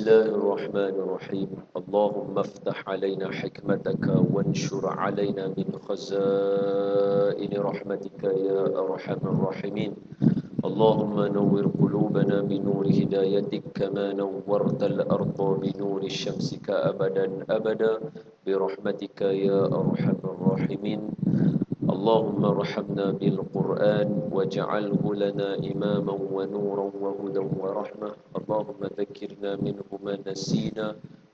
الله الرحمن الرحيم اللهم افتح علينا حكمتك وانشر علينا من خزائن رحمتك يا أرحم الراحمين اللهم نور قلوبنا بنور هدايتك كما نورت الأرض بنور شمسك أبدا أبدا برحمتك يا أرحم الراحمين اللهم ارحمنا بالقرآن واجعله لنا إماما ونورا وهدى ورحمة اللهم ذكرنا منه ما نسينا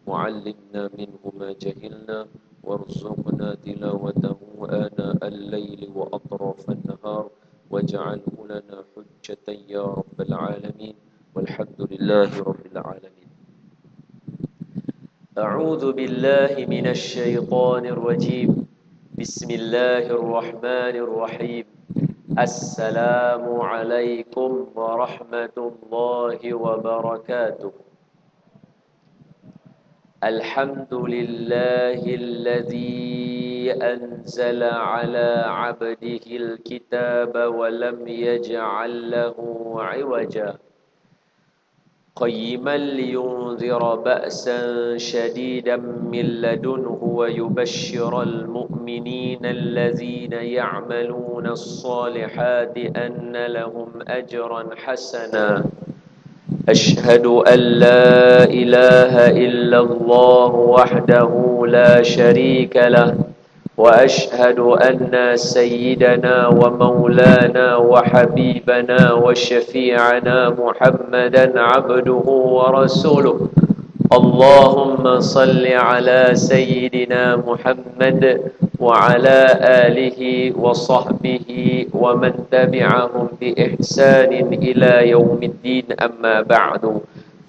وعلمنا منه ما جهلنا وارزقنا تلاوته آناء الليل وأطراف النهار واجعله لنا حجة يا رب العالمين والحمد لله رب العالمين. أعوذ بالله من الشيطان الرجيم. بسم الله الرحمن الرحيم. السلام عليكم ورحمة الله وبركاته. الحمد لله الذي أنزل على عبده الكتاب ولم يجعل له عوجا قيما لينذر بأسا شديدا من لدنه ويبشر المؤمنين الذين يعملون الصالحات أن لهم أجرا حسنا أشهد أن لا إله إلا الله وحده لا شريك له وأشهد أن سيدنا ومولانا وحبيبنا وشفيعنا محمدا عبده ورسوله اللهم صل على سيدنا محمد وعلى آله وصحبه ومن تبعهم بإحسان إلى يوم الدين أما بعد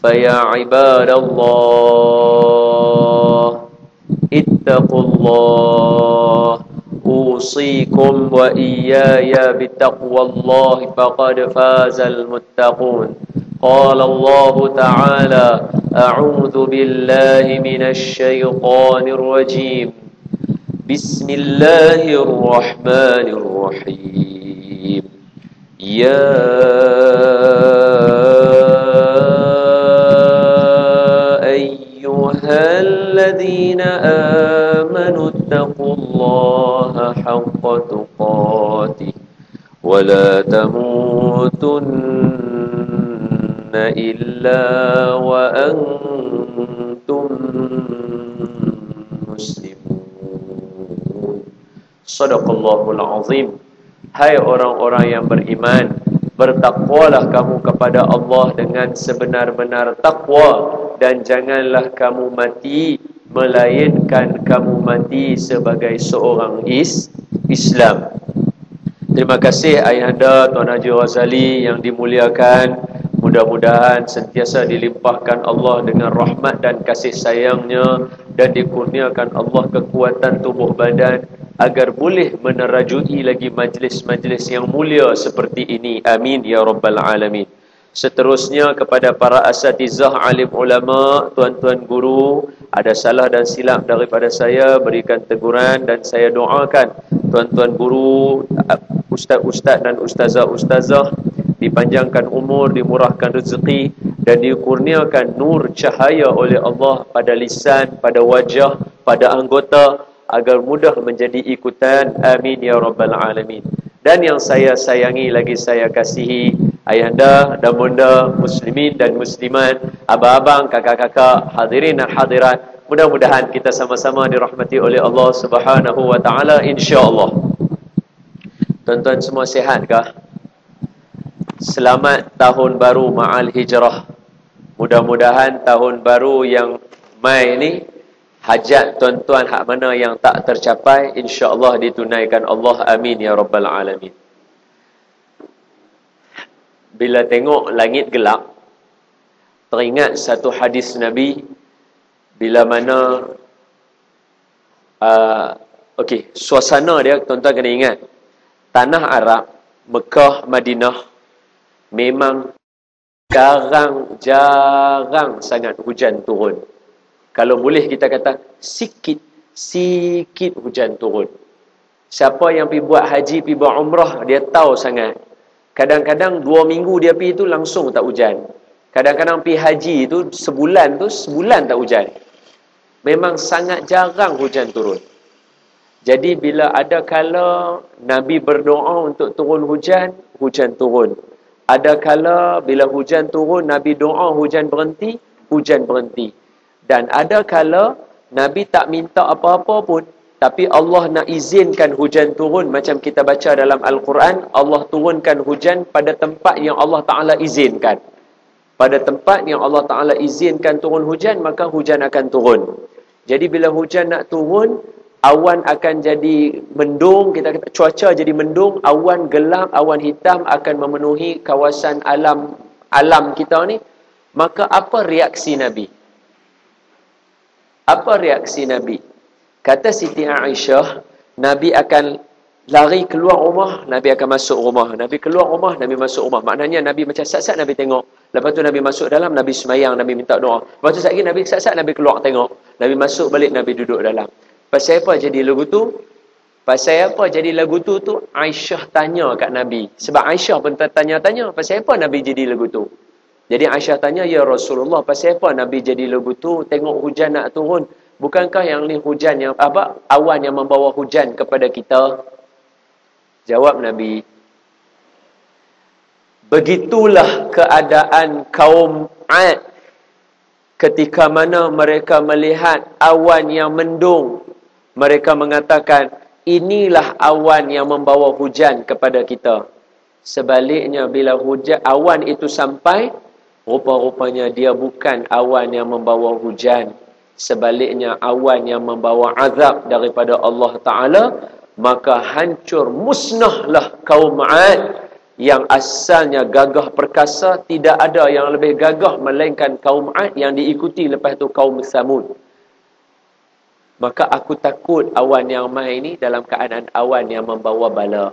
فيا عباد الله اتقوا الله أوصيكم وإياي بتقوى الله فقد فاز المتقون قال الله تعالى أعوذ بالله من الشيطان الرجيم بسم الله الرحمن الرحيم يا أيها الذين آمنوا اتقوا الله حق تقاته ولا تموتن إلا وأنتم مسلمون. Sadaqallahul azim. Hai orang-orang yang beriman, bertakwalah kamu kepada Allah dengan sebenar-benar takwa dan janganlah kamu mati melainkan kamu mati sebagai seorang Islam. Terima kasih Ayahanda Tuan Haji Razali yang dimuliakan. Mudah-mudahan sentiasa dilimpahkan Allah dengan rahmat dan kasih sayangnya dan dikurniakan Allah kekuatan tubuh badan agar boleh menerajui lagi majlis-majlis yang mulia seperti ini. Amin ya rabbal alamin. Seterusnya kepada para asatizah, alim ulama, tuan-tuan guru, ada salah dan silap daripada saya, berikan teguran dan saya doakan tuan-tuan guru, ustaz-ustaz dan ustazah-ustazah dipanjangkan umur, dimurahkan rezeki dan dikurniakan nur cahaya oleh Allah pada lisan, pada wajah, pada anggota agar mudah menjadi ikutan. Amin ya rabbal alamin. Dan yang saya sayangi lagi saya kasihi, ayahanda dan bunda muslimin dan muslimat, abang-abang, kakak-kakak, hadirin dan hadirat, mudah-mudahan kita sama-sama dirahmati oleh Allah Subhanahu wa taala insya-Allah. Tuan-tuan semua sihatkah? Selamat tahun baru ma'al hijrah. Mudah-mudahan tahun baru yang mai ni hajat tuan-tuan hak mana yang tak tercapai insya-Allah ditunaikan Allah. Amin ya rabbal alamin. Bila tengok langit gelap, teringat satu hadis Nabi bila mana suasana dia tuan-tuan kena ingat. Tanah Arab, Mekah, Madinah memang jarang sangat hujan turun. Kalau boleh kita kata sikit hujan turun. Siapa yang pergi buat haji, pergi buat umrah, dia tahu sangat. Kadang-kadang 2 minggu dia pergi itu langsung tak hujan. Kadang-kadang pergi haji tu sebulan tak hujan. Memang sangat jarang hujan turun. Jadi bila ada kala Nabi berdoa untuk turun hujan, hujan turun. Ada kala bila hujan turun, Nabi doa hujan berhenti, hujan berhenti. Dan ada kala Nabi tak minta apa-apa pun, tapi Allah nak izinkan hujan turun. Macam kita baca dalam Al-Quran, Allah turunkan hujan pada tempat yang Allah Ta'ala izinkan. Pada tempat yang Allah Ta'ala izinkan turun hujan, maka hujan akan turun. Jadi bila hujan nak turun, awan akan jadi mendung, kita kata cuaca jadi mendung, awan gelap, awan hitam akan memenuhi kawasan alam kita ni. Maka apa reaksi Nabi? Apa reaksi Nabi? Kata Siti Aisyah, Nabi akan lari keluar rumah, Nabi akan masuk rumah. Nabi keluar rumah, Nabi masuk rumah. Maknanya Nabi macam sat-sat Nabi tengok. Lepas tu Nabi masuk dalam, Nabi semayang, Nabi minta doa. Lepas tu sekali Nabi sat-sat Nabi keluar tengok. Nabi masuk balik, Nabi duduk dalam. Pasal apa jadi lagu tu? Pasal apa jadi lagu tu Aisyah tanya kat Nabi. Sebab Aisyah pun tanya-tanya, pasal apa Nabi jadi lagu tu? Jadi Aisyah tanya, ya Rasulullah, pasal apa Nabi jadi lagu tu? Tengok hujan nak turun. Bukankah yang ni hujan yang awan yang membawa hujan kepada kita? Jawab Nabi, begitulah keadaan kaum 'Ad ketika mana mereka melihat awan yang mendung. Mereka mengatakan, inilah awan yang membawa hujan kepada kita. Sebaliknya bila hujan awan itu sampai, rupa-rupanya dia bukan awan yang membawa hujan. Sebaliknya awan yang membawa azab daripada Allah Ta'ala. Maka hancur, musnahlah kaum 'Ad yang asalnya gagah perkasa. Tidak ada yang lebih gagah melainkan kaum 'Ad, yang diikuti lepas tu kaum Samud. Maka aku takut awan yang mai ni dalam keadaan awan yang membawa bala.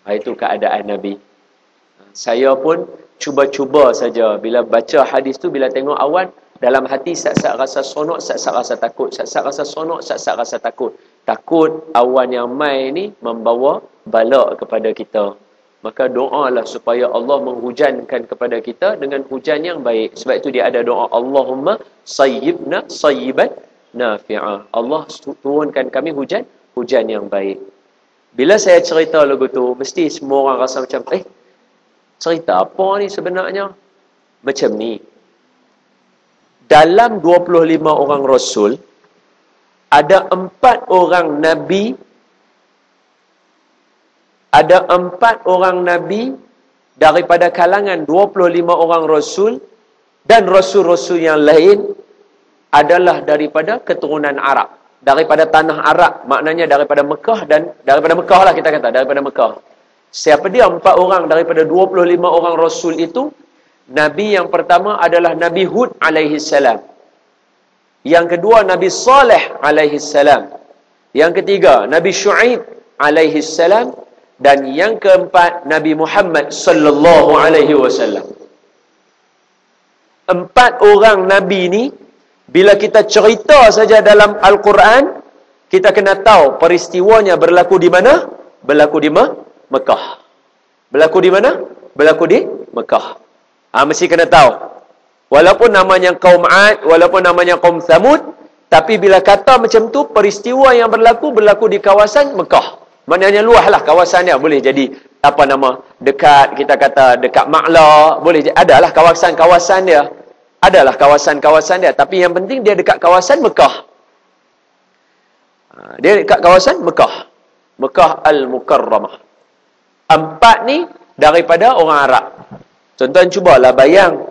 Itu keadaan Nabi. Saya pun cuba-cuba saja bila baca hadis tu, bila tengok awan, dalam hati sat-sat rasa sonok, sat-sat rasa takut, sat-sat rasa sonok, sat-sat rasa takut. Takut awan yang mai ni membawa bala kepada kita. Maka doalah supaya Allah menghujankan kepada kita dengan hujan yang baik. Sebab itu dia ada doa, Allahumma sayyibna sayyiban nafi'ah. Allah turunkan kami hujan yang baik. Bila saya cerita lagu tu, mesti semua orang rasa macam, cerita apa ni sebenarnya? Macam ni. Dalam 25 orang Rasul, ada 4 orang Nabi, daripada kalangan 25 orang Rasul, dan Rasul-Rasul yang lain adalah daripada keturunan Arab. Daripada tanah Arab, maknanya daripada Mekah, dan daripada Mekah lah kita kata, daripada Mekah. Siapa dia 4 orang daripada 25 orang Rasul itu? Nabi yang pertama adalah Nabi Hud alaihi salam. Yang kedua Nabi Saleh alaihi salam. Yang ketiga Nabi Syuaib alaihi salam. Dan yang keempat Nabi Muhammad sallallahu alaihi wasallam. 4 orang Nabi ni, bila kita cerita saja dalam Al-Quran, kita kena tahu peristiwanya berlaku di mana? Berlaku di Mekah. Berlaku di mana? Berlaku di Mekah. Mesti kena tahu. Walaupun namanya kaum 'Ad, walaupun namanya kaum Samud, tapi bila kata macam tu, peristiwa yang berlaku di kawasan Mekah. Maknanya luaslah kawasan dia. Boleh jadi dekat, kita kata dekat Ma'la, boleh adalah kawasan-kawasan dia. Adalah kawasan-kawasan dia, tapi yang penting dia dekat kawasan Mekah. Dia dekat kawasan Mekah. Mekah Al-Mukarramah. 4 ni daripada orang Arab. Tuan-tuan cubalah bayang.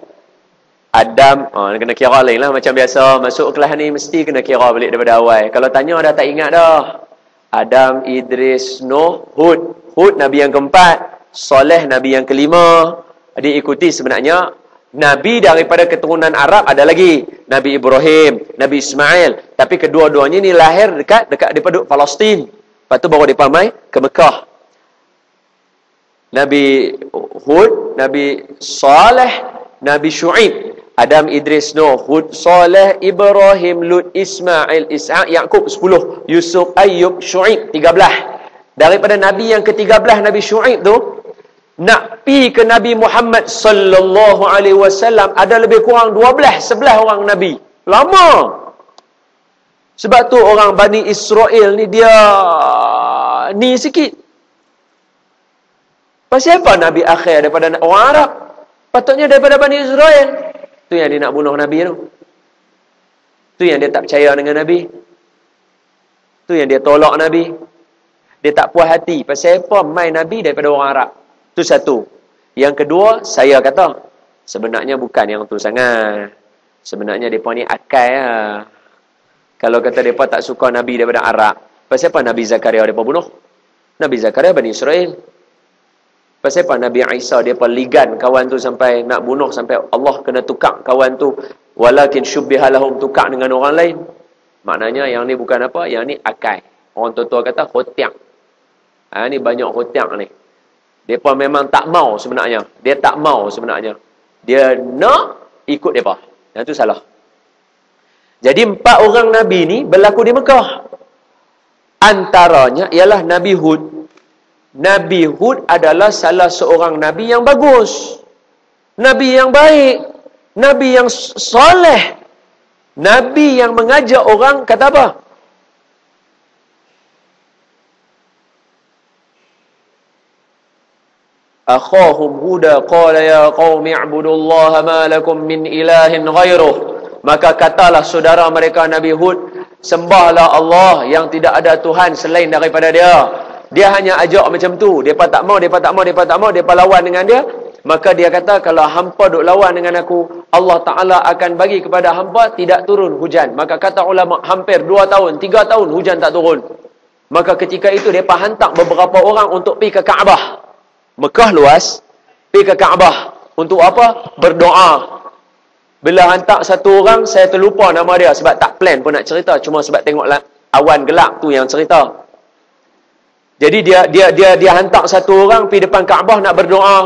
Adam, kena kira lain lah. Macam biasa, masuk kelas ni mesti kena kira balik daripada awal. Kalau tanya dah tak ingat dah. Adam, Idris, Nuh, Hud. Hud Nabi yang keempat. Saleh Nabi yang kelima. Diikuti sebenarnya Nabi daripada keturunan Arab ada lagi. Nabi Ibrahim, Nabi Ismail. Tapi kedua-duanya ni lahir dekat daripada Palestin. Lepas tu baru dia mai ke Mekah. Nabi Hud, Nabi Saleh, Nabi Syuaib. Adam, Idris, Nuh, Hud, Saleh, Ibrahim, Lut, Ismail, Ishaq, Yaqub 10, Yusuf, Ayyub, Syuaib 13. Daripada Nabi yang ke-13 Nabi Syuaib tu, nak pi ke Nabi Muhammad sallallahu alaihi wasallam ada lebih kurang 11 orang Nabi. Lama. Sebab tu orang Bani Israel ni dia ni sikit. Pasal apa Nabi akhir daripada orang Arab? Patutnya daripada Bani Israel. Tu yang dia nak bunuh Nabi tu. Tu yang dia tak percaya dengan Nabi. Tu yang dia tolak Nabi. Dia tak puas hati. Pasal apa mai Nabi daripada orang Arab? Tu satu. Yang kedua, saya kata, sebenarnya bukan yang tu sangat. Sebenarnya mereka ni akal lah. Kalau kata mereka tak suka Nabi daripada Arab, pasal apa Nabi Zakaria mereka bunuh? Nabi Zakaria Bani Israel. Pasal apa Nabi Isa mereka ligan kawan tu sampai nak bunuh, sampai Allah kena tukar kawan tu. Walakin syubbiha lahum, tukar dengan orang lain. Maknanya yang ni bukan apa, yang ni akal. Orang tua-tua kata khotiak. Ni banyak khotiak ni. Mereka memang tak mau sebenarnya. Dia tak mau sebenarnya. Dia nak ikut mereka. Yang tu salah. Jadi 4 orang Nabi ni berlaku di Mekah. Antaranya ialah Nabi Hud. Nabi Hud adalah salah seorang Nabi yang bagus. Nabi yang baik. Nabi yang soleh. Nabi yang mengajak orang kata apa? Akhahum Huda qala ya qaumi i'budullaha ma lakum min ilahin ghairuh. Maka katalah saudara mereka Nabi Hud, sembahlah Allah yang tidak ada Tuhan selain daripada dia. Dia hanya ajak macam tu. Depa tak mau, depa lawan dengan dia. Maka dia kata, kalau hampa duk lawan dengan aku, Allah Ta'ala akan bagi kepada hampa tidak turun hujan. Maka kata ulama, hampir 2 tahun, 3 tahun hujan tak turun. Maka ketika itu depa hantar beberapa orang untuk pergi ke Kaabah. Mekah luas, pergi ke Kaabah. Untuk apa? Berdoa. Bila hantar satu orang, saya terlupa nama dia sebab tak plan pun nak cerita, cuma sebab tengoklah awan gelap tu yang cerita. Jadi dia hantar satu orang pergi depan Kaabah nak berdoa.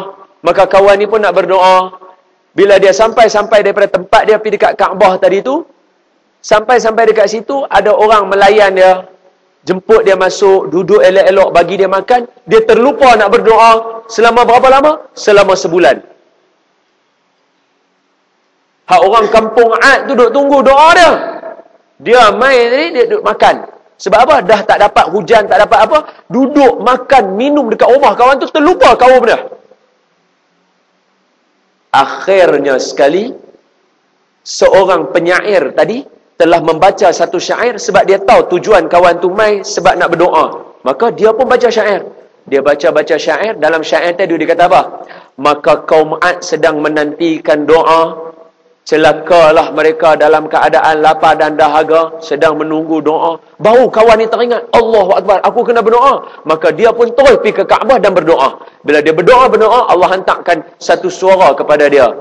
Maka kawan ni pun nak berdoa. Bila dia sampai daripada tempat dia pergi dekat Kaabah tadi tu, sampai dekat situ ada orang melayan dia, jemput dia masuk, duduk elok-elok, bagi dia makan. Dia terlupa nak berdoa. Selama berapa lama? Selama sebulan. Hak orang kampung Ad tu duduk tunggu doa dia. Dia main tadi, dia duduk makan. Sebab apa? Dah tak dapat hujan, tak dapat apa. Duduk makan, minum dekat rumah kawan tu, terlupa kaum dia. Akhirnya sekali, seorang penyair tadi telah membaca satu syair sebab dia tahu tujuan kawan tu mai sebab nak berdoa. Maka dia pun baca syair. Dia baca syair. Dalam syair tadi dia kata apa? Maka kaum Ad sedang menantikan doa. Celakalah mereka dalam keadaan lapar dan dahaga, sedang menunggu doa. Baru kawan ni teringat, Allahu Akbar, aku kena berdoa. Maka dia pun terus pergi ke Kaabah dan berdoa. Bila dia berdoa, Allah hantarkan satu suara kepada dia.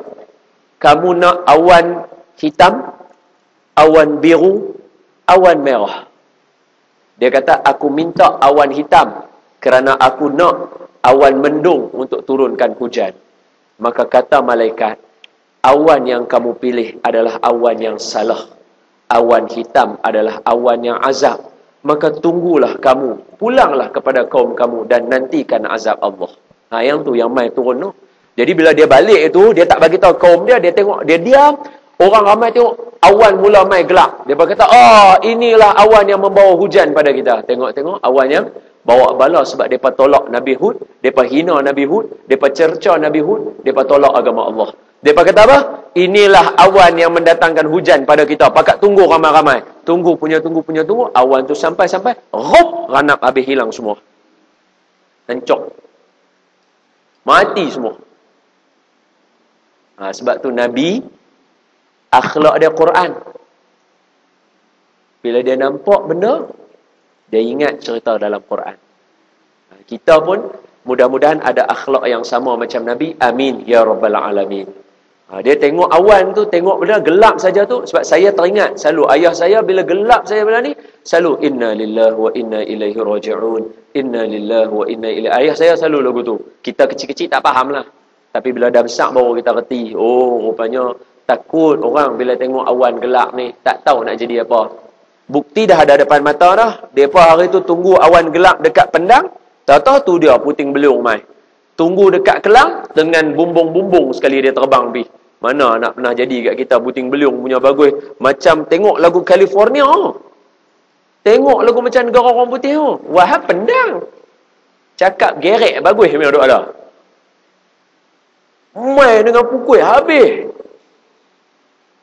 Kamu nak awan hitam, awan biru, awan merah. Dia kata, aku minta awan hitam kerana aku nak awan mendung untuk turunkan hujan. Maka kata malaikat, awan yang kamu pilih adalah awan yang salah. Awan hitam adalah awan yang azab. Maka tunggulah kamu, pulanglah kepada kaum kamu dan nantikan azab Allah. Yang tu yang mai turun tu. Jadi bila dia balik itu, dia tak bagi tahu kaum dia, dia tengok, dia diam. Orang ramai tengok awan mula mai gelap. Dia berkata, inilah awan yang membawa hujan pada kita. Tengok awan yang bawa bala sebab mereka tolak Nabi Hud, mereka hina Nabi Hud, mereka cerca Nabi Hud, mereka tolak agama Allah. Mereka kata apa? Inilah awan yang mendatangkan hujan pada kita. Pakat tunggu ramai-ramai. Tunggu. Awan tu sampai. Rup, ranap habis hilang semua. Hancur. Mati semua. Sebab tu Nabi, akhlak dia Quran. Bila dia nampak benda, dia ingat cerita dalam Quran. Kita pun mudah-mudahan ada akhlak yang sama macam Nabi. Amin ya rabbal alamin. Dia tengok awan tu, tengok benda gelap saja tu. Sebab saya teringat selalu ayah saya bila gelap saya benda ni, selalu inna lillahi wa inna ilaihi raji'un. Inna lillahi wa inna ilaihi. Ayah saya selalu lagu tu. Kita kecil-kecil tak faham lah. Tapi bila dah besar baru kita reti. Rupanya takut orang bila tengok awan gelap ni, tak tahu nak jadi apa. Bukti dah ada depan mata dah. Mereka hari tu tunggu awan gelap dekat pendang. Tahu-tahu tu dia puting beliung mai. Tunggu dekat Kelang, dengan bumbung-bumbung sekali dia terbang pergi. Mana nak pernah jadi kat kita puting beliung punya bagus. Macam tengok lagu California. Tengok lagu macam negara orang putih. Wah, pendang. Cakap gerek bagus memang duk ada. Main dengan pukul habis.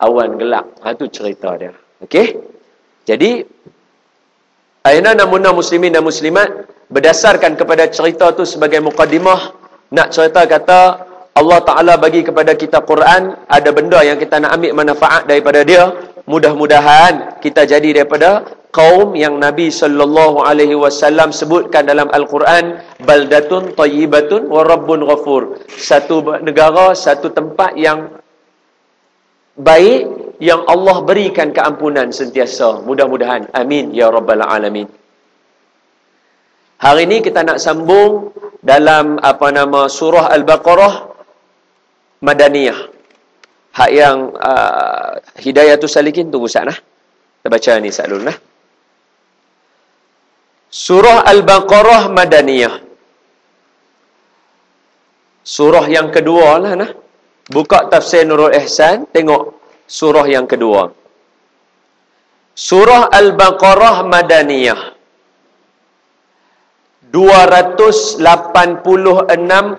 Awan gelap. Itu cerita dia. Okey? Jadi, ayana namuna muslimin dan muslimat, berdasarkan kepada cerita tu sebagai muqaddimah, nak cerita kata, Allah Ta'ala bagi kepada kita Quran, ada benda yang kita nak ambil manfaat daripada dia. Mudah-mudahan kita jadi daripada kaum yang Nabi SAW sebutkan dalam Al-Quran, baldatun tayyibatun wa rabbun ghafur. Satu negara, satu tempat yang baik, yang Allah berikan keampunan sentiasa. Mudah-mudahan. Amin ya rabbal alamin. Hari ini kita nak sambung dalam surah Al-Baqarah Madaniyah. Hak yang Hidayatus Salikin, tunggu sat nah. Kita baca ni sat dulu nah. Surah Al-Baqarah Madaniyah. Surah yang kedua lah nah. Buka tafsir Nurul Ihsan, tengok surah yang kedua. Surah Al-Baqarah Madaniyah. 286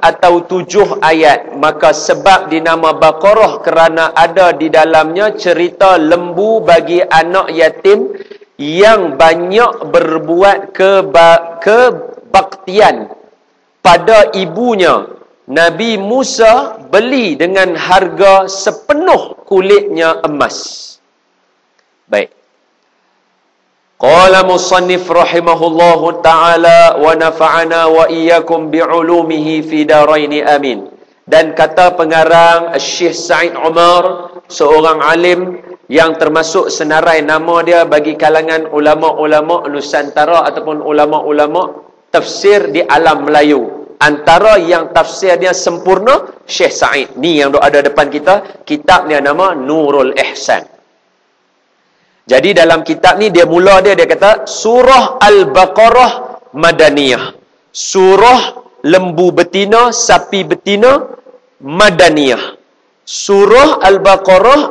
atau 7 ayat. Maka sebab dinama Baqarah kerana ada di dalamnya cerita lembu bagi anak yatim yang banyak berbuat kebaktian pada ibunya. Nabi Musa beli dengan harga sepenuh kulitnya emas. Baik. Qala musannif rahimahullahu ta'ala wa nafa'ana wa iyyakum bi'ulumihi fi daraini amin. Dan kata pengarang Syekh Said Umar, seorang alim yang termasuk senarai nama dia bagi kalangan ulama-ulama Nusantara ataupun ulama-ulama tafsir di alam Melayu. Antara yang tafsir dia sempurna, Syekh Said. Ni yang ada depan kita. Kitab dia nama Nurul Ihsan. Jadi dalam kitab ni dia mula dia kata surah Al-Baqarah Madaniyah. Surah lembu betina, sapi betina Madaniyah. Surah Al-Baqarah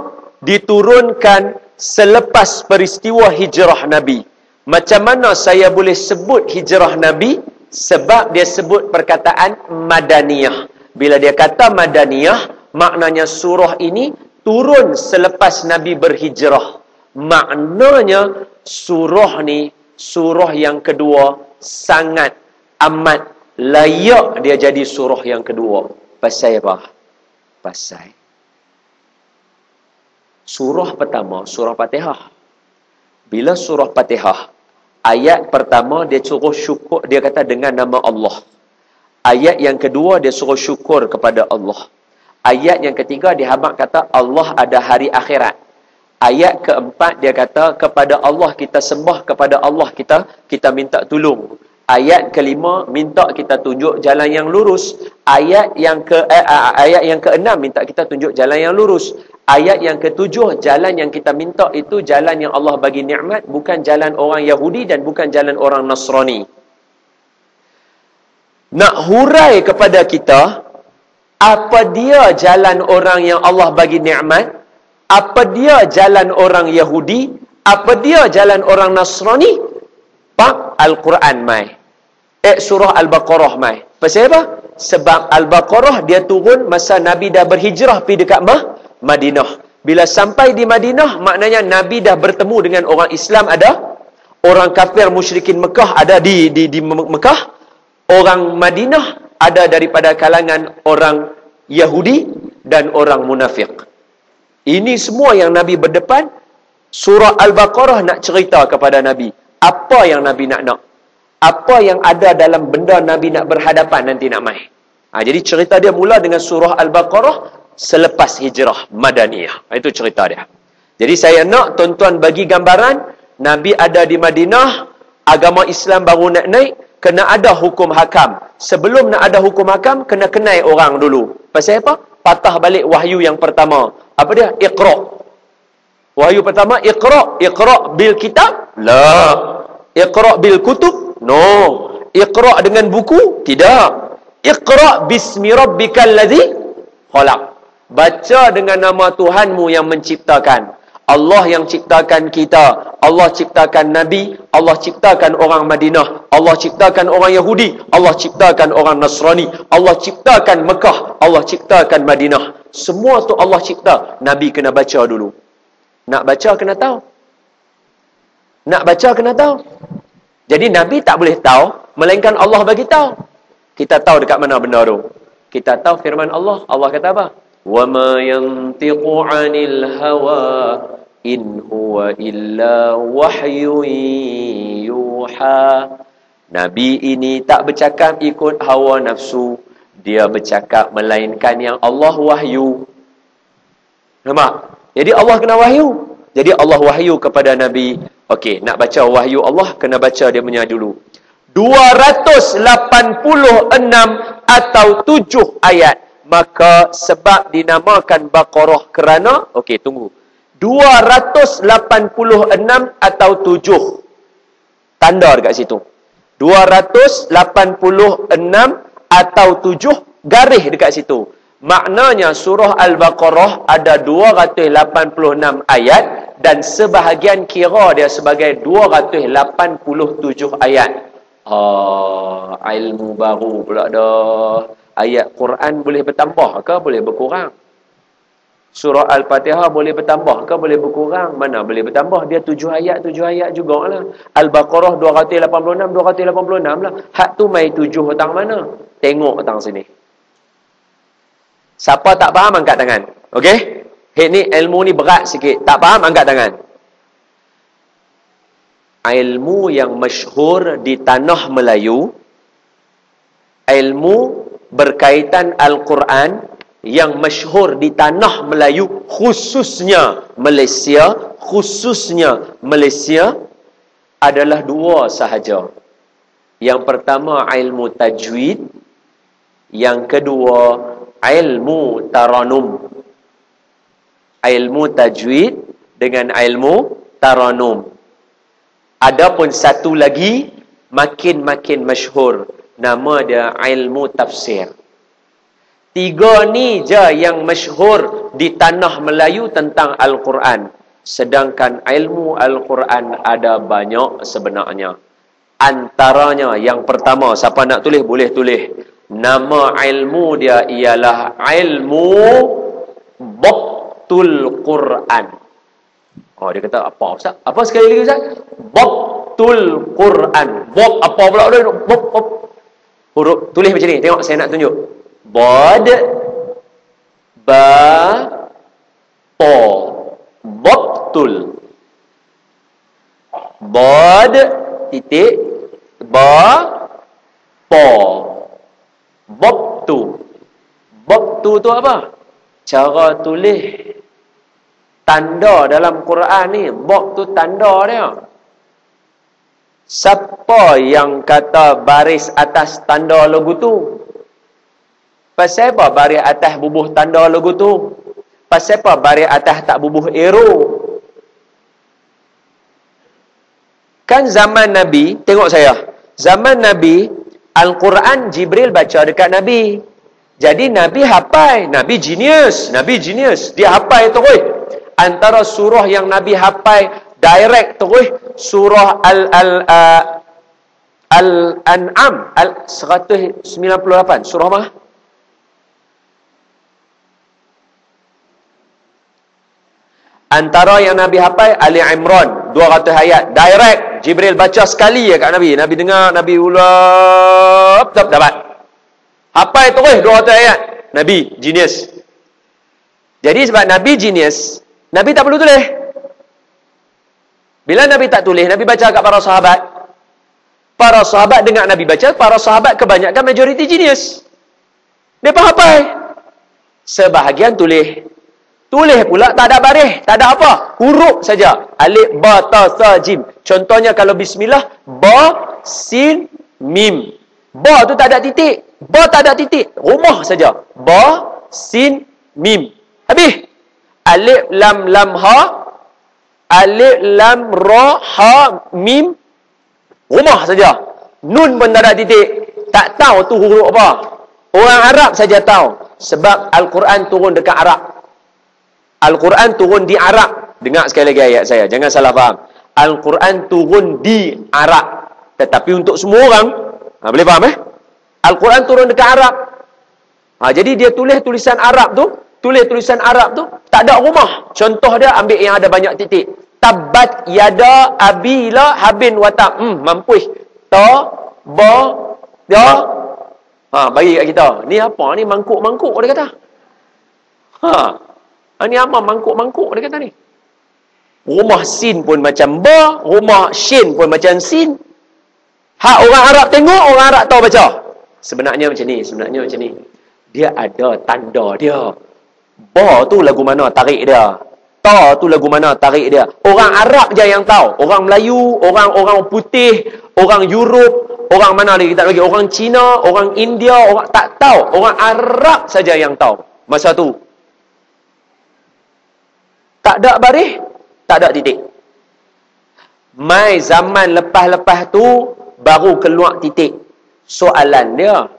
diturunkan selepas peristiwa hijrah Nabi. Macam mana saya boleh sebut hijrah Nabi? Sebab dia sebut perkataan Madaniyah. Bila dia kata Madaniyah, maknanya surah ini turun selepas Nabi berhijrah. Maknanya surah ni, surah yang kedua, sangat amat layak dia jadi surah yang kedua. Pasal apa? Pasal surah pertama, surah Fatihah. Bila surah Fatihah, ayat pertama dia suruh syukur, dia kata dengan nama Allah. Ayat yang kedua dia suruh syukur kepada Allah. Ayat yang ketiga dia habaq kata Allah ada hari akhirat. Ayat keempat dia kata kepada Allah kita sembah, kepada Allah kita minta tolong. Ayat kelima minta kita tunjuk jalan yang lurus. Ayat yang keenam minta kita tunjuk jalan yang lurus. Ayat yang ketujuh, jalan yang kita minta itu jalan yang Allah bagi nikmat, bukan jalan orang Yahudi dan bukan jalan orang Nasrani. Nak hurai kepada kita apa dia jalan orang yang Allah bagi nikmat, apa dia jalan orang Yahudi, apa dia jalan orang Nasrani. Pak Al-Quran mai. Surah Al-Baqarah mai. Pasal apa? Sebab Al-Baqarah dia turun masa Nabi dah berhijrah pergi dekat Madinah. Bila sampai di Madinah, maknanya Nabi dah bertemu dengan orang Islam ada, orang kafir musyrikin Mekah ada di Mekah, orang Madinah ada daripada kalangan orang Yahudi dan orang munafik. Ini semua yang Nabi berdepan. Surah Al-Baqarah nak cerita kepada Nabi apa yang Nabi nak. Apa yang ada dalam benda Nabi nak berhadapan nanti nak mai. Jadi cerita dia mula dengan surah Al-Baqarah selepas hijrah Madaniyah. Itu cerita dia. Jadi saya nak tuan-tuan bagi gambaran, Nabi ada di Madinah, agama Islam baru nak naik, kena ada hukum hakam. Sebelum nak ada hukum hakam, kena kenal orang dulu. Pasal apa? Patah balik wahyu yang pertama. Apa dia? Iqra. Wahyu pertama, Iqra. Iqra bil kitab? La. Iqra bil kutub? No. Iqra dengan buku? Tidak. Iqra bismi rabbikal ladzi khalaq. Baca dengan nama Tuhanmu yang menciptakan. Allah yang ciptakan kita. Allah ciptakan Nabi. Allah ciptakan orang Madinah. Allah ciptakan orang Yahudi. Allah ciptakan orang Nasrani. Allah ciptakan Mekah. Allah ciptakan Madinah. Semua tu Allah cipta. Nabi kena baca dulu. Nak baca kena tahu. Nak baca kena tahu. Jadi Nabi tak boleh tahu, melainkan Allah bagi tahu. Kita tahu dekat mana benda tu. Kita tahu firman Allah. Allah kata apa? وَمَا يَنْتِقُ عَنِ الْهَوَىٰ إِنْ هُوَ إِلَّا وَحْيٌ يُوحَىٰ. Nabi ini tak bercakap ikut hawa nafsu. Dia bercakap melainkan yang Allah wahyu. Nampak? Jadi Allah kena wahyu. Jadi Allah wahyu kepada Nabi. Okey, nak baca wahyu Allah, kena baca dia punya dulu. 286 atau 7 ayat. Maka sebab dinamakan Baqarah kerana, okey tunggu, 286 atau 7 tanda dekat situ. 286 atau 7 garis dekat situ. Maknanya surah Al-Baqarah ada 286 ayat dan sebahagian kira dia sebagai 287 ayat. Ilmu baru pula dah. Ayat Quran boleh bertambah ke boleh berkurang? Surah Al-Fatihah boleh bertambah ke boleh berkurang? Mana boleh bertambah? Dia 7 ayat jugalah. Al-Baqarah 286 lah. Hak tu mai 7 hutang mana? Tengok hutang sini. Siapa tak faham angkat tangan. Okey? Ni ilmu ni berat sikit. Tak faham angkat tangan. Ilmu yang masyhur di tanah Melayu, ilmu berkaitan Al-Quran yang masyhur di tanah Melayu, khususnya Malaysia adalah 2 sahaja. Yang pertama ilmu tajwid, yang kedua ilmu taranum. Ilmu tajwid dengan ilmu taranum. Adapun satu lagi makin masyhur, nama dia ilmu tafsir. 3 ni je yang masyhur di tanah Melayu tentang Al-Quran. Sedangkan ilmu Al-Quran ada banyak sebenarnya. Antaranya yang pertama, siapa nak tulis boleh tulis. Nama ilmu dia ialah ilmu Dhabtul Quran. Oh, dia kata apa Ustaz? Apa sekali lagi Ustaz? Dhabtul Quran. Dhab apa pula dia? Huruf tulis macam ni. Tengok saya nak tunjuk. Bad, ba, to. Dhabtul. Bad, titik, ba, to. Dhabtu. Dhabtu tu apa? Cara tulis. Tanda dalam Quran ni. Dhab tu tanda dia. Siapa yang kata baris atas tanda logo tu? Pasal apa baris atas bubuh tanda logo tu? Pasal apa baris atas tak bubuh arrow? Kan zaman Nabi, tengok saya. Zaman Nabi, Al-Quran Jibril baca dekat Nabi. Jadi Nabi hafal. Nabi genius. Dia hafal terus. Antara surah yang Nabi hafal direct terus surah Al-An'am 198. Surah mana? Antara yang Nabi hafal Ali Imran 200 ayat direct. Jibril baca sekali kat Nabi. Nabi dengar, Nabi ulap dapat. Hafal terus 200 ayat. Nabi genius. Jadi sebab Nabi genius, Nabi tak perlu tulis. Bila Nabi tak tulis, Nabi baca kat para sahabat. Para sahabat dengar Nabi baca, para sahabat kebanyakan majoriti genius. Mereka hafal. Sebahagian tulis. Tulis pula tak ada baris, tak ada apa. Huruf saja. Alif, ba, ta, sa, jim. Contohnya kalau bismillah, ba, sin, mim. Ba tu tak ada titik. Ba tak ada titik. Rumah saja. Ba, sin, mim. Habis. Alif, lam, lam, ha. Alif, lam, ra, ha, mim. Rumah saja. Nun pun tak ada titik. Tak tahu tu huruf apa. Orang Arab saja tahu. Sebab Al-Quran turun dekat Arab. Al-Quran turun di Arab. Dengar sekali lagi ayat saya. Jangan salah faham. Al-Quran turun di Arab. Tetapi untuk semua orang, boleh faham Al-Quran turun dekat Arab. Jadi dia tulis tulisan Arab tu. Tulis tulisan Arab tu. Tak ada rumah. Contoh dia ambil yang ada banyak titik. Tabat yada abila habin watab. Mampuih. Ta, ba, ya. Bagi kat kita. Ni apa? Ni mangkuk-mangkuk dia kata. Ni apa? Mangkuk-mangkuk dia kata ni. Rumah sin pun macam ba. Rumah shin pun macam sin. Orang Arab tengok, orang Arab tahu baca. Sebenarnya macam ni. Dia ada tanda dia. Ba tu lagu mana tarik dia. Ta tu lagu mana tarik dia. Orang Arab je yang tahu. Orang Melayu, orang putih, orang Europe, orang mana lagi tak lagi, orang Cina, orang India, orang tak tahu. Orang Arab saja yang tahu. Masa tu tak ada baris, tak ada titik. Mai zaman lepas-lepas tu baru keluar titik. Soalan dia,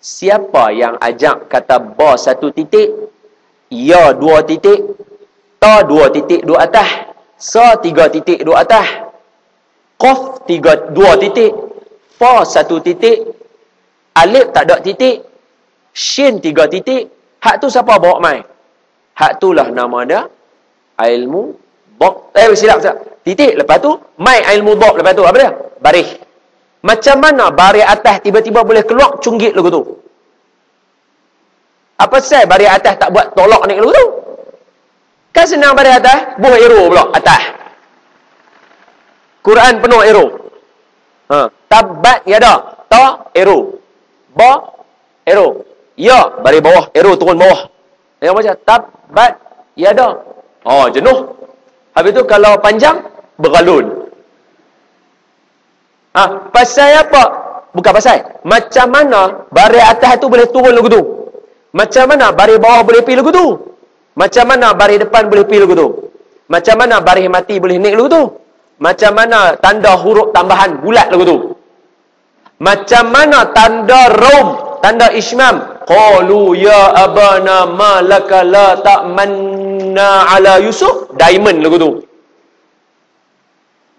siapa yang ajak kata ba satu titik, ya dua titik, ta dua titik dua atas, sa tiga titik dua atas, qaf dua titik, fa satu titik, alif tak ada titik, shin tiga titik. Hak tu siapa bawa mai? Hak tu lah nama dia ilmu dhab. Silap. Titik lepas tu mai ilmu dhab, lepas tu apa dia? Baris. Macam mana baris atas tiba-tiba boleh keluar cunggit lagu tu? Apa sebab baris atas tak buat tolak ni lagu tu? Kan senang baris atas, buh arrow pula atas. Quran penuh arrow. Tabat yada, ta arrow, ba arrow, ya baris bawah, arrow turun bawah. Yang macam tabat yada. Jenuh. Habis tu kalau panjang bergalun. Pasal apa? Bukan pasal. Macam mana baris atas tu boleh turun lagu tu? Macam mana baris bawah boleh pergi lagu tu? Macam mana baris depan boleh pergi lagu tu? Macam mana baris mati boleh naik lagu tu? Macam mana tanda huruf tambahan bulat lagu tu? Macam mana tanda rom, tanda ismam? Qalu ya abana ma laka la ta'manna ala Yusuf. Diamond lagu tu.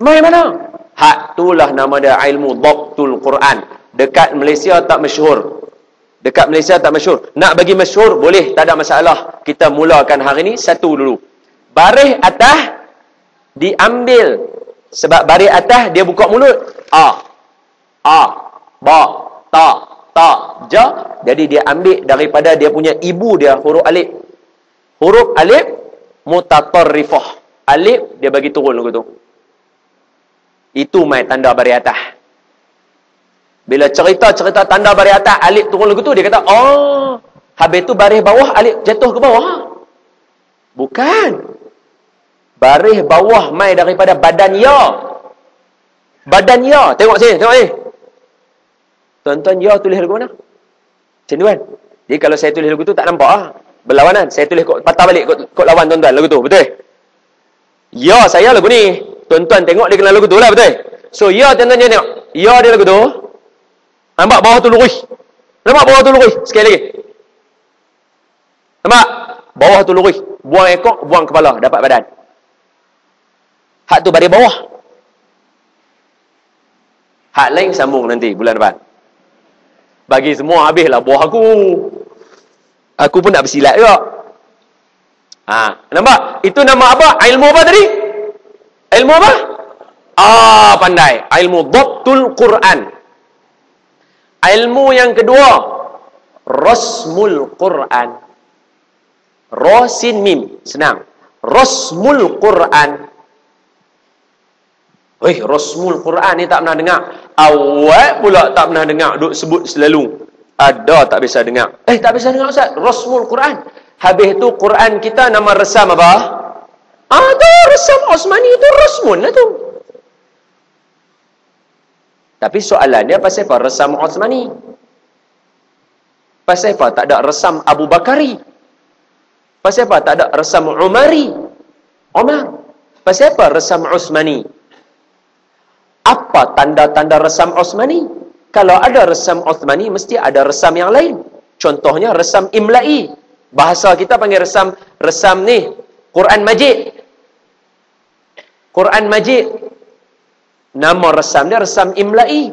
Mai mana? Hak itulah nama dia ilmu dhabtul Quran. Dekat Malaysia tak masyhur. Nak bagi masyhur boleh, tak ada masalah. Kita mulakan hari ni satu dulu. Baris atas diambil. Sebab baris atas dia buka mulut. Ba, ta, ja. Jadi dia ambil daripada dia punya ibu dia, huruf alif. Huruf alif mutatarrifah. Alif dia bagi turun lagu tu. Itu mai tanda baris atas. Bila cerita tanda baris atas, alif turun lagu tu, dia kata, habis tu baris bawah, alif jatuh ke bawah. Bukan. Baris bawah mai daripada badan ya. Badan ya. Tengok sini. Tuan-tuan, ya tulis lagu mana? Macam tu kan? Jadi kalau saya tulis lagu tu tak nampak berlawanan. Saya tulis patah balik kod lawan tuan-tuan lagu tu. Betul? Ya saya lagu ni. Tuan-tuan tengok dia kena lagu tu lah, betul? So ya tuan-tuan tengok. Ya dia lagu tu. Nampak bawah tu lurus. Nampak bawah tu lurus. Sekali lagi. Nampak? Bawah tu lurus. Buang ekor, buang kepala. Dapat badan. Hak tu baris bawah. Hak lain sambung nanti bulan depan. Bagi semua habislah buah aku. Aku pun nak bersilat juga. Nampak? Itu nama apa? Ilmu apa tadi? Ilmu apa? Pandai. Ilmu dhabtul Quran. Ilmu yang kedua, rasmul Quran. Ra sin mim, senang. Rasmul Quran. Rasmul Quran ni tak pernah dengar. Awal pula tak pernah dengar, duk sebut selalu. Ada tak biasa dengar. Tak biasa dengar Ustaz. Rasmul Quran. Habis tu Quran kita nama resam apa? Tu resam Osmani, tu rasmun lah tu. Tapi soalannya pasal apa resam Osmani? Pasal apa tak ada resam Abu Bakari? Pasal apa tak ada resam Umari? Umar. Pasal apa resam Osmani? Apa tanda-tanda resam Osmani? Kalau ada resam Osmani, mesti ada resam yang lain. Contohnya resam imla'i. Bahasa kita panggil resam ni Quran Majid. Quran Majid. Nama resam dia resam imla'i.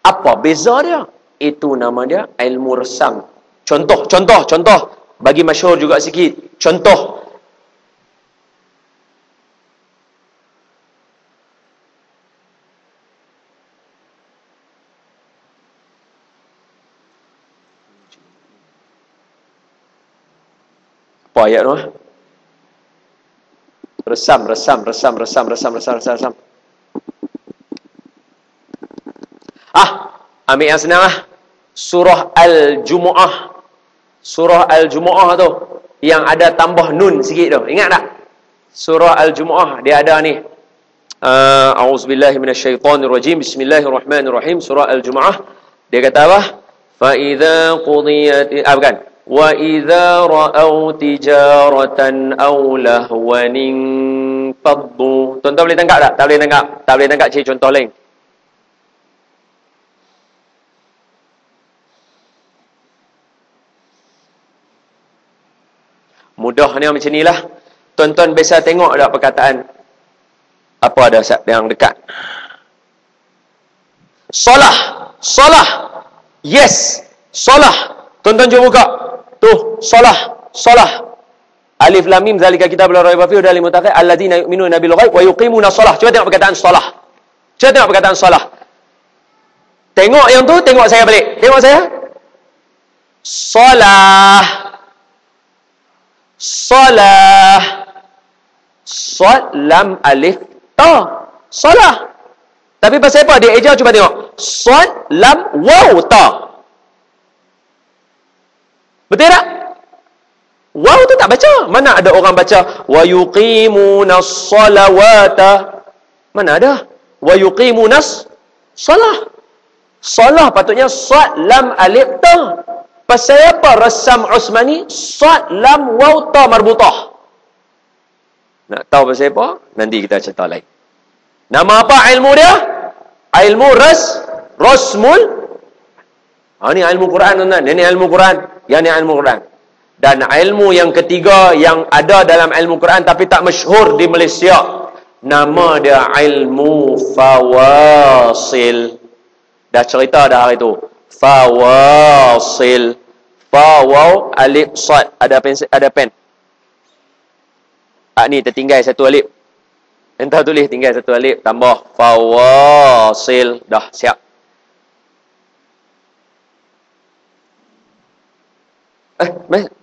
Apa beza dia? Itu nama dia ilmu resam. Contoh. Bagi masyhur juga sikit. Contoh. Apa ayat tu? Resam. Ambil yang senang lah. Surah Al-Jumu'ah. Surah Al-Jumu'ah tu yang ada tambah nun sikit tu. Ingat tak? Surah Al-Jumu'ah dia ada ni. A'udzubillahi minasyaitonirrajim. Bismillahirrahmanirrahim. Surah Al-Jumu'ah. Dia kata apa? Fa idza qudiyat bukan. Wa idza ra'au tijaratan aw lahwan faddu. Tuan-tuan boleh tangkap tak? Tak boleh tangkap. Tak boleh tangkap cari contoh lain. Mudahnya macam inilah. Tuan-tuan biasa tengok tak perkataan apa ada yang dekat. Solah. Yes. Solah. Tuan-tuan cuba buka. Tu, solah. Alif lam mim zalika kitabul la raiba fihi hudal lil muttaqin alladzina yu'minuna bil ghaib wa yuqimuna shalah. Cuba tengok perkataan solah. Tengok yang tu, tengok saya balik. Tengok saya. Solah. Sod lam alif ta. Solah. Tapi pasal apa dia eja? Cuba tengok. Sod lam waw ta. Betul tak? Waw tu tak baca. Mana ada orang baca wa yuqimunas salawata? Mana ada? Wa yuqimunas salah. Salah patutnya sod lam alif ta. Pasal apa resam Usmani sod lam waw ta marbutah? Nak tahu pasal apa? Nanti kita cerita lain. Nama apa ilmu dia? Ilmu rasmul. Ini ilmu Quran tuan-tuan. Ini ilmu Quran. Yang ni ilmu Quran. Dan ilmu yang ketiga yang ada dalam ilmu Quran tapi tak masyhur di Malaysia. Nama dia ilmu fawasil. Dah cerita dah hari tu. Fawasil. Fa waw alif sad. Ada pen. Ni tertinggal satu alif. Entah tulis tinggal satu alif tambah fawasil. Dah siap.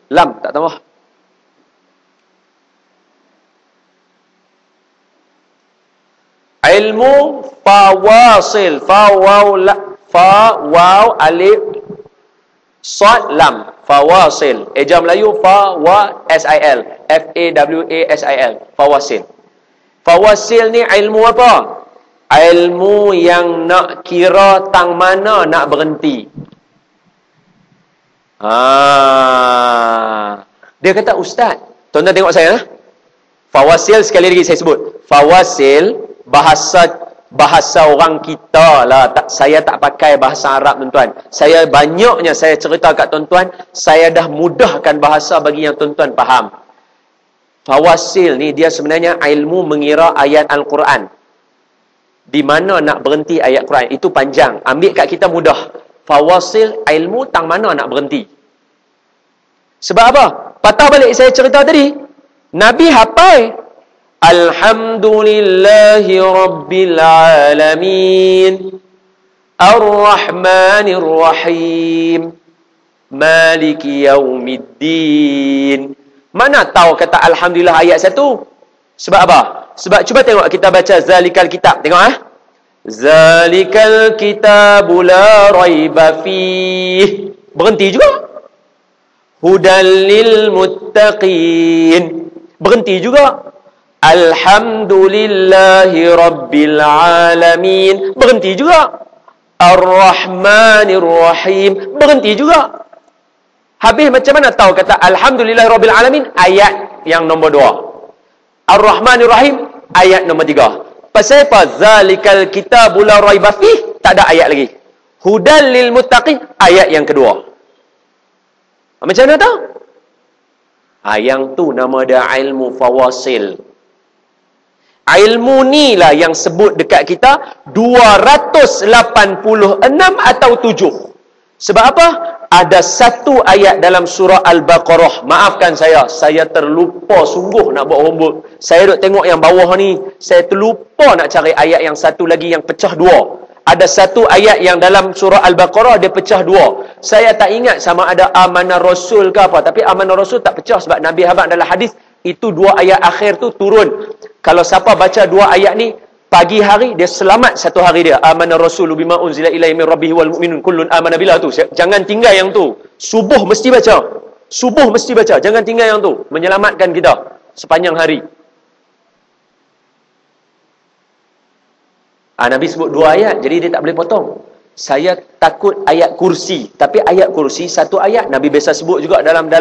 Lam tak tambah. Ilmu fawasil. Fa waw alif sad lam. Fawasil. Eja Melayu fawasil. F-A-W-A-S-I-L. Fawasil. Fawasil ni ilmu apa? Ilmu yang nak kira tang mana nak berhenti. Dia kata ustaz. Tuan-tuan tengok saya. Fawasil sekali lagi saya sebut. Fawasil bahasa orang kita lah. Saya tak pakai bahasa Arab tuan-tuan. Saya banyaknya saya cerita kat tuan-tuan. Saya dah mudahkan bahasa bagi yang tuan-tuan faham. Fawasil ni dia sebenarnya ilmu mengira ayat Al-Quran. Di mana nak berhenti ayat Quran. Itu panjang. Ambil kat kita mudah. Fawasil ilmu tang mana nak berhenti. Sebab apa? Patah balik saya cerita tadi. Nabi hafal. Alhamdulillahi Rabbil Alamin. Ar-Rahmanir Rahim. Maliki Yaumiddin. Mana tahu kata Alhamdulillah ayat 1? Sebab apa? Sebab cuba tengok kita baca Zalikal Kitab. Tengok Zalikal Kitabu la raiba fih. Berhenti juga. Hudal lil muttaqin. Berhenti juga. Alhamdulillahi Rabbil Alamin. Berhenti juga. Ar-Rahmanir Rahim. Berhenti juga. Habis macam mana tahu kata Alhamdulillahi Rabbil Alamin ayat yang nombor 2. Ar-Rahmanir Rahim ayat nombor 3. Pasal apa? Zalikal Kitabu la raiba fih. Tak ada ayat lagi. Hudal lil muttaqin ayat yang kedua. Macam mana tahu? Yang tu nama dia ilmu fawasil. Ilmu ni lah yang sebut dekat kita 286 atau 7. Sebab apa? Ada satu ayat dalam surah Al-Baqarah. Maafkan saya terlupa sungguh nak buat homework. Saya duk tengok yang bawah ni, saya terlupa nak cari ayat yang satu lagi yang pecah dua. Ada satu ayat yang dalam surah Al-Baqarah dia pecah dua. Saya tak ingat sama ada amanah Rasul ke apa. Tapi amanah Rasul tak pecah sebab Nabi Habak dalam hadis itu dua ayat akhir tu turun. Kalau siapa baca dua ayat ni pagi hari dia selamat satu hari dia. Amanah Rasul bima unzila ilaihi min rabbih wal mu'minun kullun amana billah tu. Jangan tinggal yang tu. Subuh mesti baca. Subuh mesti baca. Jangan tinggal yang tu. Menyelamatkan kita sepanjang hari. Nabi sebut dua ayat, jadi dia tak boleh potong. Saya takut ayat kursi, tapi ayat kursi satu ayat. Nabi biasa sebut juga dalam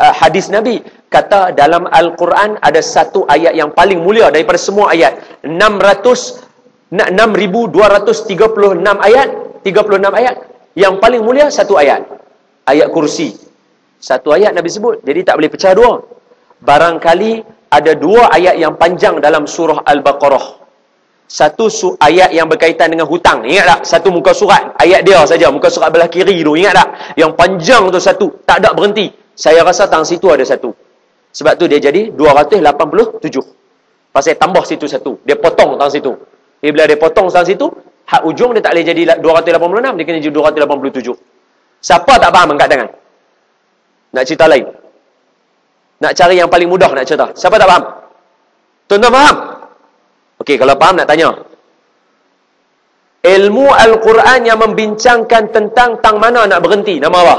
hadis Nabi. Kata dalam Al-Quran ada satu ayat yang paling mulia daripada semua ayat. 6,236 ayat, 36 ayat. Yang paling mulia satu ayat. Ayat kursi. Satu ayat Nabi sebut, jadi tak boleh pecah dua. Barangkali ada dua ayat yang panjang dalam surah Al-Baqarah. Satu ayat yang berkaitan dengan hutang. Ingat tak? Satu muka surat. Ayat dia saja. Muka surat belah kiri tu. Ingat tak? Yang panjang tu satu. Tak ada berhenti. Saya rasa tang situ ada satu. Sebab tu dia jadi 287. Pasal tambah situ satu. Dia potong tang situ. Bila dia potong tang situ, hak ujung dia tak boleh jadi 286. Dia kena jadi 287. Siapa tak faham angkat tangan? Nak cerita lain? Nak cari yang paling mudah nak cerita. Siapa tak faham? Tuan-tuan faham? Okey, kalau faham nak tanya. Ilmu Al-Quran yang membincangkan tentang tang mana nak berhenti. Nama apa?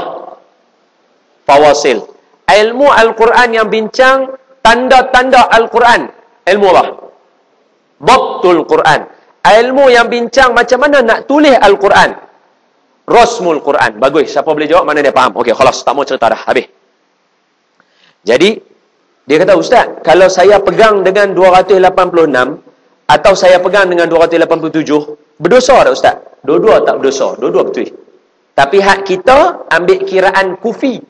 Fawasil. Ilmu Al-Quran yang bincang tanda-tanda Al-Quran. Ilmu apa? Dhabtul Quran. Ilmu yang bincang macam mana nak tulis Al-Quran. Rasmul Quran. Bagus. Siapa boleh jawab mana dia faham? Okey, khalas. Tak mau cerita dah. Habis. Jadi, dia kata, Ustaz, kalau saya pegang dengan 286 atau saya pegang dengan 287, berdosa tak Ustaz? Dua-dua tak berdosa. Dua-dua betul. Tapi hak kita ambil kiraan kufi.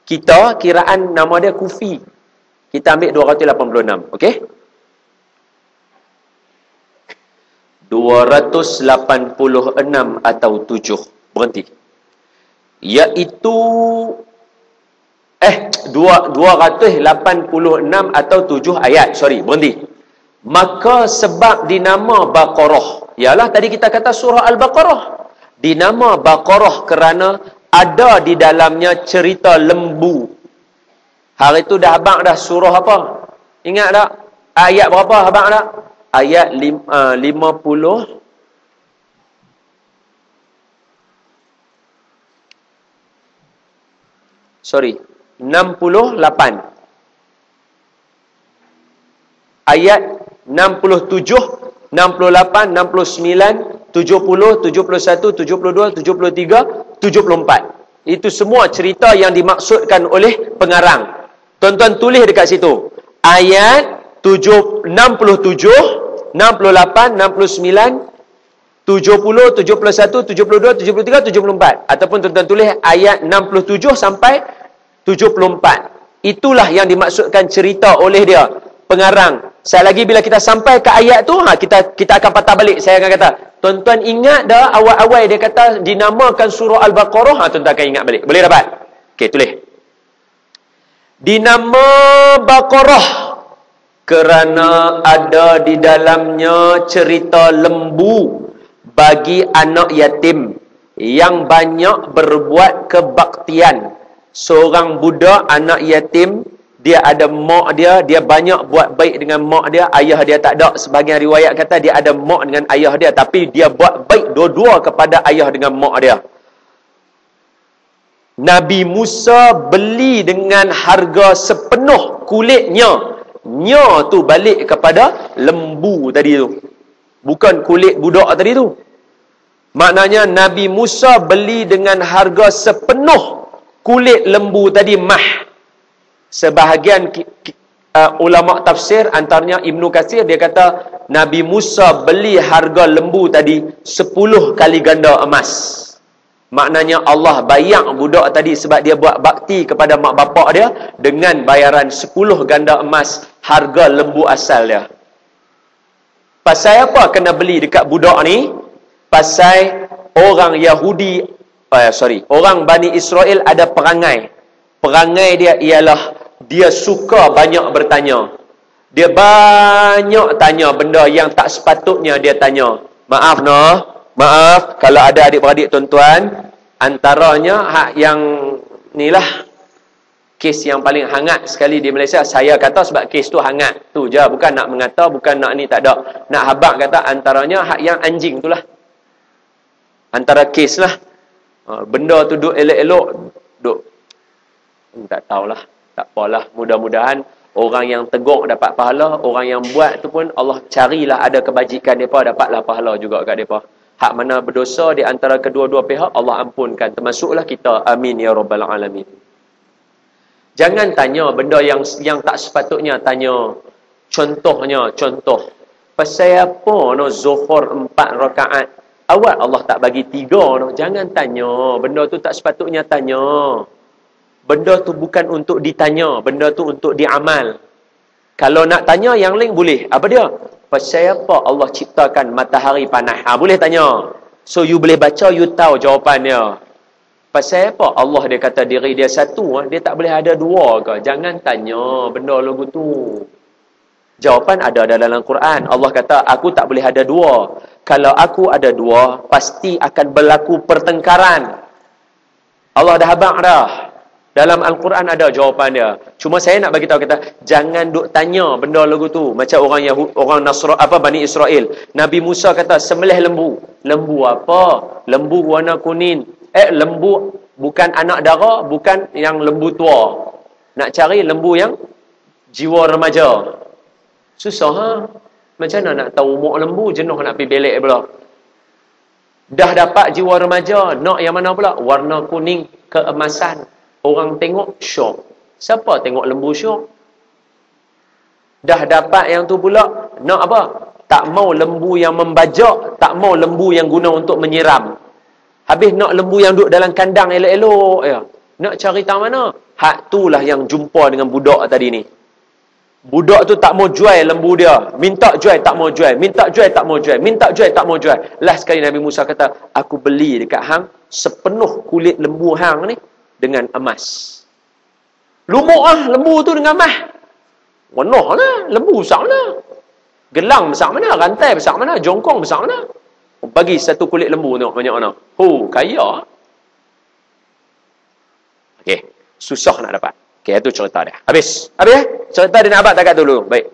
Kita kiraan nama dia kufi. Kita ambil 286. Okey? 286 atau 7. Berhenti. Iaitu 286 atau 7 ayat. Sorry, berhenti. Maka sebab dinama Baqarah. Yalah, tadi kita kata surah Al-Baqarah. Dinama Baqarah kerana ada di dalamnya cerita lembu. Hari itu dah abang dah surah apa? Ingat tak? Ayat berapa abang tak? Ayat 50. Sorry. 68. Ayat 67, 68, 69, 70, 71, 72, 73, 74. Itu semua cerita yang dimaksudkan oleh pengarang. Tuan-tuan tulis dekat situ. Ayat 67, 68, 69, 70, 71, 72, 73, 74. Ataupun tuan-tuan tulis ayat 67 sampai 74. Itulah yang dimaksudkan cerita oleh dia, pengarang. Sekali lagi bila kita sampai ke ayat tu, kita akan patah balik. Saya akan kata, tuan-tuan ingat dah awal-awal dia kata dinamakan surah Al-Baqarah? Tuan-tuan akan ingat balik. Boleh dapat? Okey, tulis. Dinama Baqarah kerana ada di dalamnya cerita lembu bagi anak yatim yang banyak berbuat kebaktian. Seorang budak anak yatim, dia ada mak dia banyak buat baik dengan mak dia, ayah dia tak ada. Sebahagian riwayat kata dia ada mak dengan ayah dia, tapi dia buat baik dua-dua kepada ayah dengan mak dia. Nabi Musa beli dengan harga sepenuh kulitnya. Nya tu balik kepada lembu tadi tu. Bukan kulit budak tadi tu. Maknanya Nabi Musa beli dengan harga sepenuh kulit lembu tadi mah. Sebahagian ulama tafsir, antaranya Ibnu Katsir, dia kata Nabi Musa beli harga lembu tadi 10 kali ganda emas. Maknanya Allah bayar budak tadi sebab dia buat bakti kepada mak bapak dia dengan bayaran 10 ganda emas harga lembu asal dia. Pasal apa kena beli dekat budak ni? Pasal orang Yahudi, orang Bani Israel ada perangai. Perangai dia ialah dia suka banyak bertanya. Dia banyak tanya benda yang tak sepatutnya dia tanya. Maaf kalau ada adik-beradik tuan-tuan, antaranya hak yang inilah kes yang paling hangat sekali di Malaysia. Saya kata sebab kes tu hangat. Tu je, bukan nak mengata, bukan nak ni, tak ada. Nak habaq kata antaranya hak yang anjing tu lah. Antara kes lah. Benda tu duk elok-elok, duk tak tahulah, tak apalah. Mudah-mudahan orang yang tegur dapat pahala, orang yang buat tu pun Allah carilah ada kebajikan mereka, dapatlah pahala juga kat mereka. Hak mana berdosa di antara kedua-dua pihak, Allah ampunkan. Termasuklah kita. Amin ya rabbal alamin. Jangan tanya benda yang tak sepatutnya tanya. Contoh. Pasal apa no Zuhur 4 rakaat? Awal Allah tak bagi 3 no. Jangan tanya. Benda tu tak sepatutnya tanya. Benda tu bukan untuk ditanya. Benda tu untuk diamal. Kalau nak tanya yang lain boleh. Apa dia? Pasal apa Allah ciptakan matahari panas? Boleh tanya. So you boleh baca, you tahu jawapannya. Pasal apa Allah dia kata diri dia satu, dia tak boleh ada dua ke? Jangan tanya benda lagu tu. Jawapan ada dalam Quran. Allah kata aku tak boleh ada dua. Kalau aku ada dua, pasti akan berlaku pertengkaran. Allah dah habaq dah. Dalam Al-Quran ada jawapan dia. Cuma saya nak bagi tahu kata jangan duk tanya benda lagu tu macam orang Bani Israel. Nabi Musa kata sembelih lembu. Lembu apa? Lembu warna kuning. Lembu bukan anak dara, bukan yang lembu tua. Nak cari lembu yang jiwa remaja. Susah Macam mana nak tahu umur lembu, jenuh nak pergi belek pula. Dah dapat jiwa remaja, nak yang mana pula? Warna kuning keemasan. Orang tengok syok. Siapa tengok lembu syok? Dah dapat yang tu pula, nak apa? Tak mau lembu yang membajak, tak mau lembu yang guna untuk menyiram. Habis nak lembu yang duduk dalam kandang elok-elok ya. Nak cari tahu mana? Hak itulah yang jumpa dengan budak tadi ni. Budak tu tak mau jual lembu dia. Minta jual, tak mau jual. Minta jual, tak mau jual. Minta jual, tak mau jual. Last sekali Nabi Musa kata, aku beli dekat hang sepenuh kulit lembu hang ni dengan emas. Lumuk lah lembu tu dengan emas. Warna lah. Lembu besar mana? Gelang besar mana? Rantai besar mana? Jongkong besar mana? Bagi satu kulit lembu tengok banyak mana. Kaya. Okey. Susah nak dapat. Okey, itu cerita dia. Habis. Cerita dia nak abad takat dulu. Baik.